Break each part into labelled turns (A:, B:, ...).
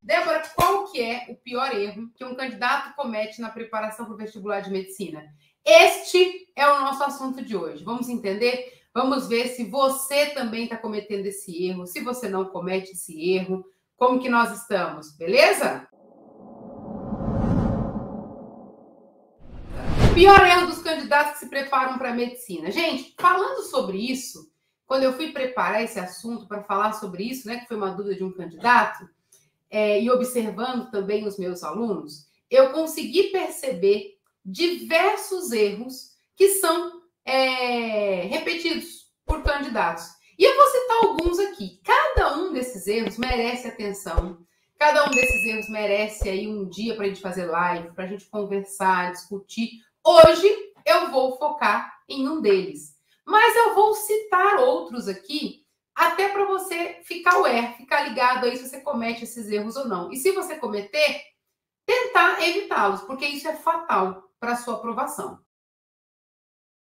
A: Débora, qual que é o pior erro que um candidato comete na preparação para o vestibular de medicina? Este é o nosso assunto de hoje. Vamos entender? Vamos ver se você também está cometendo esse erro, se você não comete esse erro, como que nós estamos, beleza? O pior erro dos candidatos que se preparam para a medicina. Gente, falando sobre isso, quando eu fui preparar esse assunto para falar sobre isso, né, que foi uma dúvida de um candidato, e observando também os meus alunos, eu consegui perceber diversos erros que são repetidos por candidatos. E eu vou citar alguns aqui. Cada um desses erros merece atenção. Cada um desses erros merece aí um dia para a gente fazer live, para a gente conversar, discutir. Hoje eu vou focar em um deles. Mas eu vou citar outros aqui até para você ficar ficar ligado aí se você comete esses erros ou não. E se você cometer, tentar evitá-los, porque isso é fatal para a sua aprovação.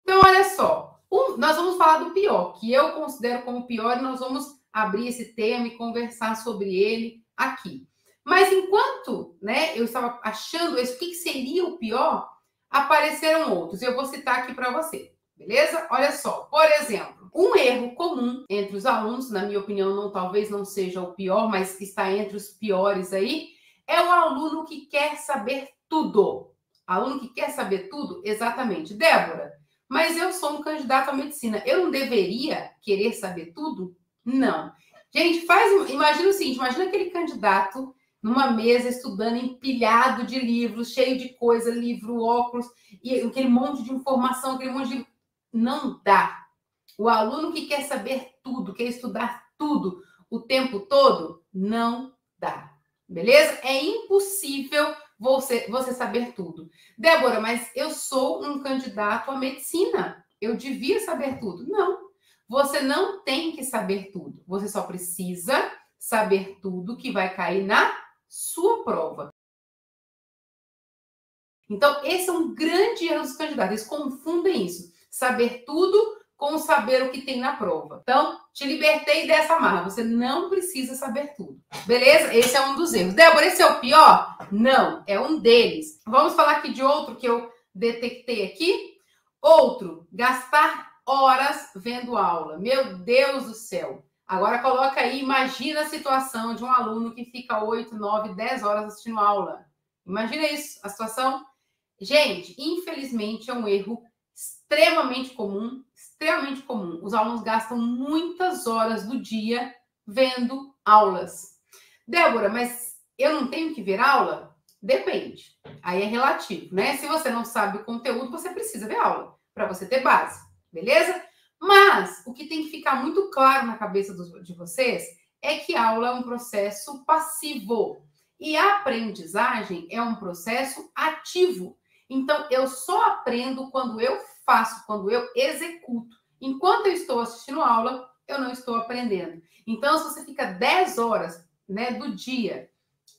A: Então, olha só, nós vamos falar do pior, que eu considero como pior, e nós vamos abrir esse tema e conversar sobre ele aqui. Mas enquanto eu estava achando o que seria o pior, apareceram outros. Eu vou citar aqui para você. Beleza? Olha só, por exemplo, um erro comum entre os alunos, na minha opinião, talvez não seja o pior, mas está entre os piores aí, é o aluno que quer saber tudo. Aluno que quer saber tudo? Exatamente. Débora, mas eu sou um candidato à medicina, eu não deveria querer saber tudo? Não. Gente, imagina o seguinte, imagina aquele candidato numa mesa estudando empilhado de livros, cheio de coisa, livro, óculos, e aquele monte de informação, aquele monte de... Não dá. O aluno que quer saber tudo, quer estudar tudo o tempo todo, não dá. Beleza? É impossível você saber tudo. Débora, mas eu sou um candidato à medicina. Eu devia saber tudo. Não. Você não tem que saber tudo. Você só precisa saber tudo que vai cair na sua prova. Então, esse é um grande erro dos candidatos. Eles confundem isso. Saber tudo com saber o que tem na prova. Então, te libertei dessa amarra. Você não precisa saber tudo. Beleza? Esse é um dos erros. Débora, esse é o pior? Não, é um deles. Vamos falar aqui de outro que eu detectei aqui. Outro, gastar horas vendo aula. Meu Deus do céu. Agora coloca aí, imagina a situação de um aluno que fica 8, 9, 10 horas assistindo aula. Imagina isso, a situação. Gente, infelizmente é um erro extremamente comum, extremamente comum. Os alunos gastam muitas horas do dia vendo aulas. Débora, mas eu não tenho que ver aula? Depende. Aí é relativo, né? Se você não sabe o conteúdo, você precisa ver aula, para você ter base, beleza? Mas o que tem que ficar muito claro na cabeça de vocês é que aula é um processo passivo e a aprendizagem é um processo ativo. Então, eu só aprendo quando eu faço, quando eu executo. Enquanto eu estou assistindo aula, eu não estou aprendendo. Então, se você fica 10 horas do dia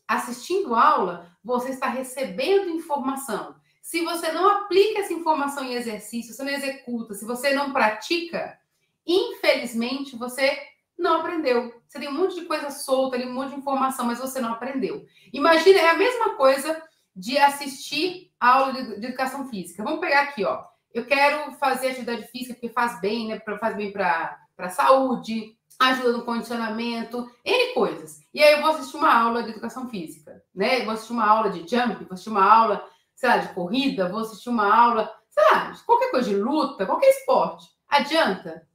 A: assistindo aula, você está recebendo informação. Se você não aplica essa informação em exercício, você não executa, se você não pratica, infelizmente, você não aprendeu. Você tem um monte de coisa solta ali, um monte de informação, mas você não aprendeu. Imagina, é a mesma coisa de assistir aula de educação física. Vamos pegar aqui, ó. Eu quero fazer atividade física porque faz bem, né? Faz bem para a saúde, ajuda no condicionamento, N coisas. E aí eu vou assistir uma aula de educação física, né? Eu vou assistir uma aula de jump, vou assistir uma aula, sei lá, de corrida, vou assistir uma aula, sei lá, de qualquer coisa, de luta, qualquer esporte. Adianta?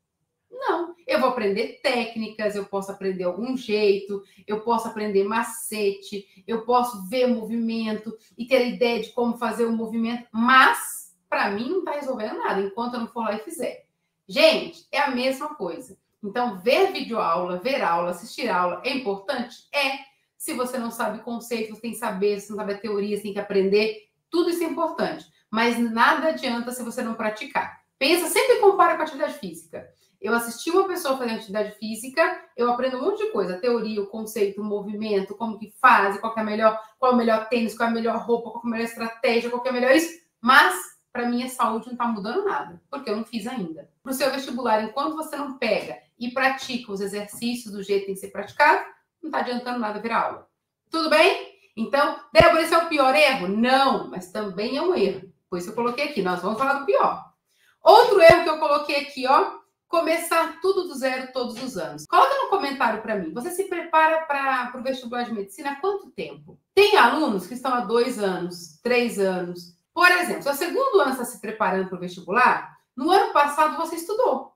A: Não. Eu vou aprender técnicas, eu posso aprender algum jeito, eu posso aprender macete, eu posso ver movimento e ter ideia de como fazer o movimento, mas para mim não está resolvendo nada enquanto eu não for lá e fizer. Gente, é a mesma coisa. Então, ver videoaula, ver aula, assistir aula é importante? É. Se você não sabe conceito, você tem que saber, se não sabe a teoria, você tem que aprender. Tudo isso é importante. Mas nada adianta se você não praticar. Pensa, sempre compara com a atividade física. Eu assisti uma pessoa fazendo atividade física, eu aprendo um monte de coisa. A teoria, o conceito, o movimento, como que faz, qual é o melhor tênis, qual é a melhor roupa, qual é a melhor estratégia, qual é a melhor isso. Mas, para minha saúde, não está mudando nada, porque eu não fiz ainda. Para o seu vestibular, enquanto você não pega e pratica os exercícios do jeito que tem que ser praticado, não está adiantando nada vir aula. Tudo bem? Então, Débora, esse é o pior erro? Não, mas também é um erro. Por isso eu coloquei aqui, nós vamos falar do pior. Outro erro que eu coloquei aqui, ó, começar tudo do zero todos os anos. Coloca no comentário para mim, você se prepara para o vestibular de medicina há quanto tempo? Tem alunos que estão há 2 anos, 3 anos. Por exemplo, se o segundo ano está se preparando para o vestibular, no ano passado você estudou,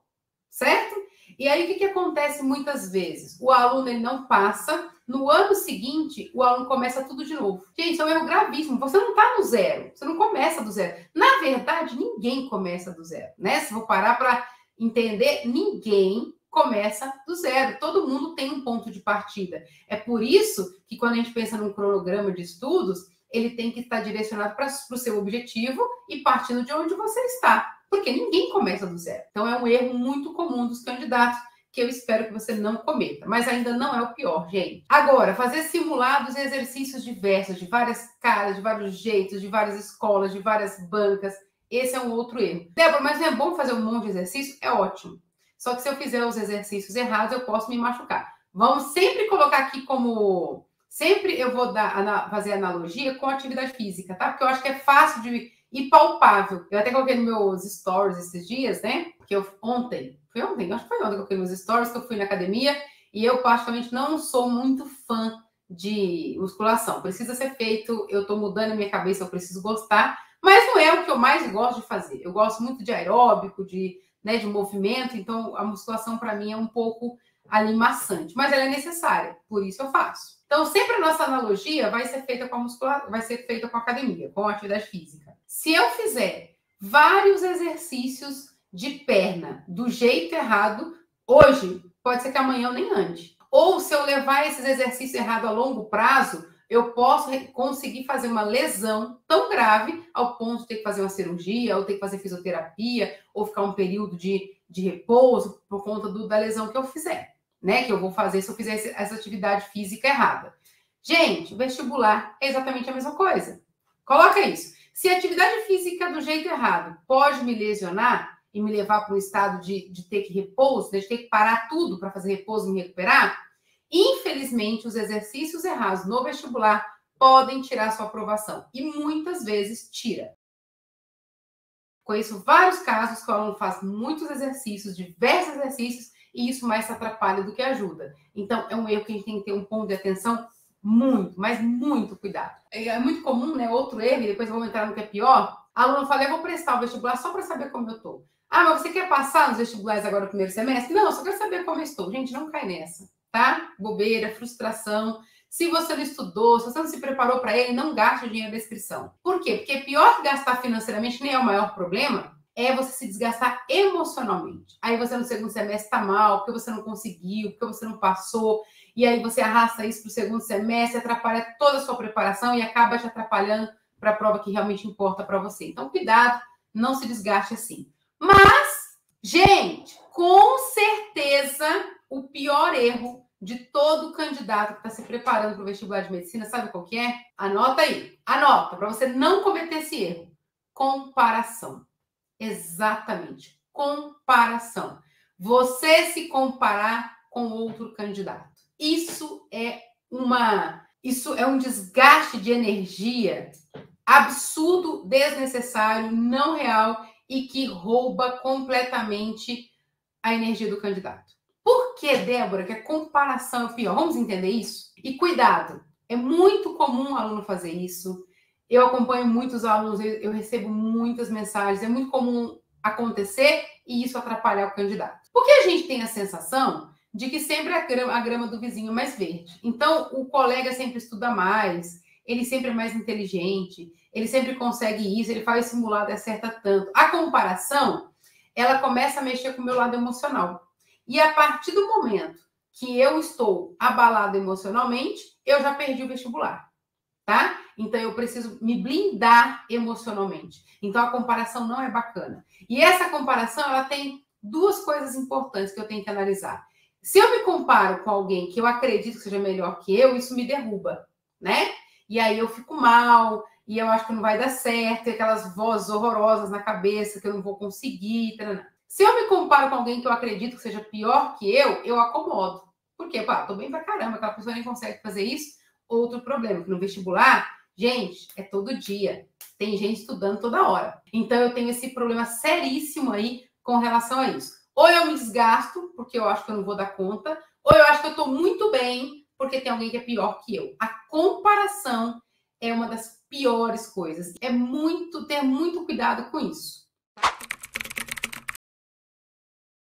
A: certo? E aí, o que acontece muitas vezes? O aluno ele não passa, no ano seguinte, o aluno começa tudo de novo. Gente, é um erro gravíssimo. Você não está no zero, você não começa do zero. Na verdade, ninguém começa do zero, né? Se vou parar para entender, ninguém começa do zero. Todo mundo tem um ponto de partida. É por isso que quando a gente pensa num cronograma de estudos, ele tem que estar direcionado para o seu objetivo e partindo de onde você está. Porque ninguém começa do zero. Então, é um erro muito comum dos candidatos, que eu espero que você não cometa. Mas ainda não é o pior, gente. Agora, fazer simulados e exercícios diversos, de várias caras, de vários jeitos, de várias escolas, de várias bancas. Esse é um outro erro. Débora, mas não é bom fazer um monte de exercício? É ótimo. Só que se eu fizer os exercícios errados, eu posso me machucar. Vamos sempre colocar aqui como... Sempre eu vou fazer analogia com atividade física, tá? Porque eu acho que é fácil e palpável. Eu até coloquei nos meus stories esses dias, né? Que eu acho que foi ontem que eu coloquei nos stories, que eu fui na academia, e eu particularmente não sou muito fã de musculação. Precisa ser feito, eu tô mudando a minha cabeça, eu preciso gostar, mas não é o que eu mais gosto de fazer. Eu gosto muito de aeróbico, de movimento, então a musculação para mim é um pouco ali maçante, mas ela é necessária, por isso eu faço. Então, sempre a nossa analogia vai ser feita com a academia, com a atividade física. Se eu fizer vários exercícios de perna do jeito errado, hoje, pode ser que amanhã eu nem ande. Ou se eu levar esses exercícios errados a longo prazo, eu posso conseguir fazer uma lesão tão grave ao ponto de ter que fazer uma cirurgia, ou ter que fazer fisioterapia, ou ficar um período de repouso por conta da lesão que eu fizer, né? Que eu vou fazer se eu fizer essa atividade física errada. Gente, vestibular é exatamente a mesma coisa. Coloca isso. Se a atividade física do jeito errado pode me lesionar e me levar para um estado de ter que repouso, de ter que parar tudo para fazer repouso e me recuperar, infelizmente, os exercícios errados no vestibular podem tirar sua aprovação. E muitas vezes tira. Conheço vários casos que o aluno faz muitos exercícios, diversos exercícios, e isso mais atrapalha do que ajuda. Então, é um erro que a gente tem que ter um ponto de atenção muito, mas muito cuidado. É muito comum, né? Outro erro, e depois vamos entrar no que é pior. A aluna fala, eu vou prestar o vestibular só para saber como eu estou. Ah, mas você quer passar nos vestibulares agora no primeiro semestre? Não, eu só quero saber como eu estou. Gente, não cai nessa, tá? Bobeira, frustração. Se você não estudou, se você não se preparou para ele, não gaste o dinheiro da inscrição. Por quê? Porque pior que gastar financeiramente, nem é o maior problema, é você se desgastar emocionalmente. Aí você no segundo semestre está mal, porque você não conseguiu, porque você não passou, e aí você arrasta isso para o segundo semestre, atrapalha toda a sua preparação e acaba te atrapalhando para a prova que realmente importa para você. Então, cuidado, não se desgaste assim. Mas, gente, com certeza, o pior erro de todo candidato que está se preparando para o vestibular de medicina, sabe qual que é? Anota aí. Anota, para você não cometer esse erro. Comparação. Exatamente. Comparação. Você se comparar com outro candidato. Isso é um desgaste de energia absurdo, desnecessário, não real e que rouba completamente a energia do candidato. Por que, Débora, que a comparação é pior? Vamos entender isso? E cuidado, é muito comum o aluno fazer isso. Eu acompanho muitos alunos, eu recebo muitas mensagens, é muito comum acontecer e isso atrapalhar o candidato. Porque a gente tem a sensação de que sempre a grama do vizinho é mais verde. Então, o colega sempre estuda mais, ele sempre é mais inteligente, ele sempre consegue isso, ele faz simulado e acerta tanto. A comparação, ela começa a mexer com o meu lado emocional. E a partir do momento que eu estou abalado emocionalmente, eu já perdi o vestibular, tá? Então, eu preciso me blindar emocionalmente. Então, a comparação não é bacana. E essa comparação, ela tem duas coisas importantes que eu tenho que analisar. Se eu me comparo com alguém que eu acredito que seja melhor que eu, isso me derruba, né? E aí eu fico mal, e eu acho que não vai dar certo, e aquelas vozes horrorosas na cabeça que eu não vou conseguir, tarana. Se eu me comparo com alguém que eu acredito que seja pior que eu acomodo. Por quê? Pá, tô bem pra caramba, aquela pessoa nem consegue fazer isso, outro problema, que no vestibular, gente, é todo dia. Tem gente estudando toda hora. Então, eu tenho esse problema seríssimo aí com relação a isso. Ou eu me desgasto, porque eu acho que eu não vou dar conta, ou eu acho que eu estou muito bem, porque tem alguém que é pior que eu. A comparação é uma das piores coisas. Ter muito cuidado com isso.